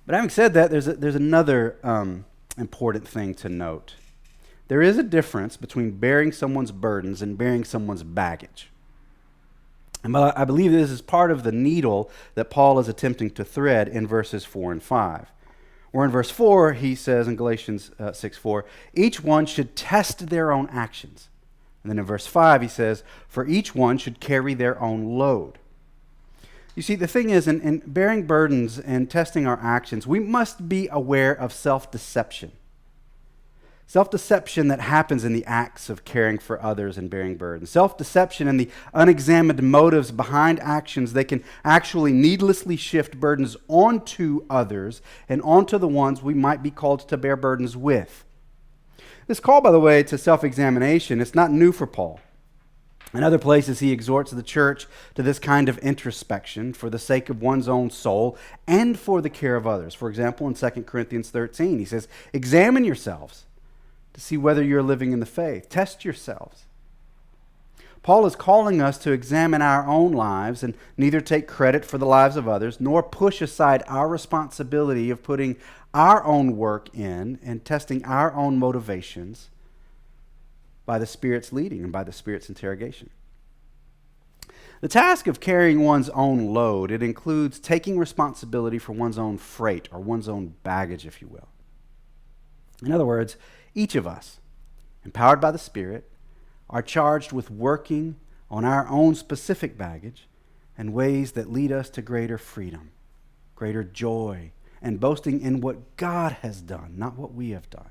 But having said that, there's another important thing to note. There is a difference between bearing someone's burdens and bearing someone's baggage. And I believe this is part of the needle that Paul is attempting to thread in verses 4 and 5. Or in verse 4, he says in Galatians 6:4, each one should test their own actions. And then in verse 5, he says, for each one should carry their own load. You see, the thing is, in bearing burdens and testing our actions, we must be aware of self-deception. Self-deception that happens in the acts of caring for others and bearing burdens. Self-deception and the unexamined motives behind actions, they can actually needlessly shift burdens onto others and onto the ones we might be called to bear burdens with. This call, by the way, to self-examination, it's not new for Paul. In other places, he exhorts the church to this kind of introspection for the sake of one's own soul and for the care of others. For example, in 2 Corinthians 13, he says, examine yourselves to see whether you're living in the faith. Test yourselves. Paul is calling us to examine our own lives and neither take credit for the lives of others nor push aside our responsibility of putting our own work in and testing our own motivations by the Spirit's leading and by the Spirit's interrogation. The task of carrying one's own load, it includes taking responsibility for one's own freight or one's own baggage, if you will. In other words, each of us, empowered by the Spirit, are charged with working on our own specific baggage and ways that lead us to greater freedom, greater joy, and boasting in what God has done, not what we have done.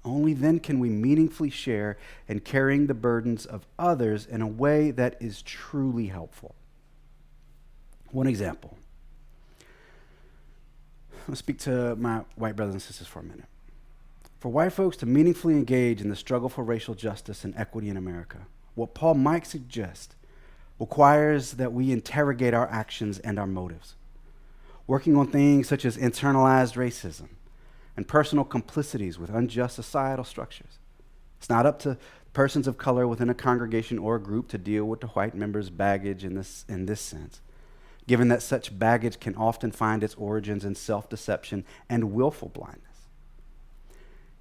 Only then can we meaningfully share in carrying the burdens of others in a way that is truly helpful. One example. Let's speak to my white brothers and sisters for a minute. For white folks to meaningfully engage in the struggle for racial justice and equity in America, what Paul might suggest requires that we interrogate our actions and our motives, working on things such as internalized racism and personal complicities with unjust societal structures. It's not up to persons of color within a congregation or a group to deal with the white members' baggage in this sense, given that such baggage can often find its origins in self-deception and willful blindness.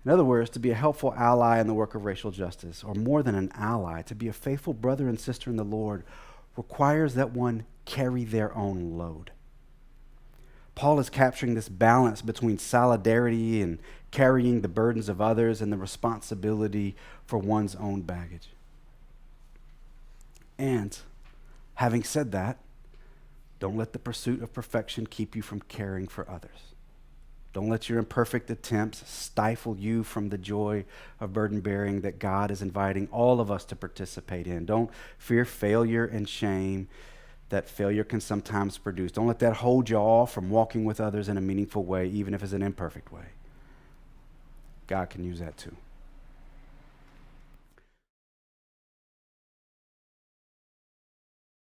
In other words, to be a helpful ally in the work of racial justice, or more than an ally, to be a faithful brother and sister in the Lord, requires that one carry their own load. Paul is capturing this balance between solidarity and carrying the burdens of others and the responsibility for one's own baggage. And having said that, don't let the pursuit of perfection keep you from caring for others. Don't let your imperfect attempts stifle you from the joy of burden bearing that God is inviting all of us to participate in. Don't fear failure and shame that failure can sometimes produce. Don't let that hold you off from walking with others in a meaningful way, even if it's an imperfect way. God can use that too.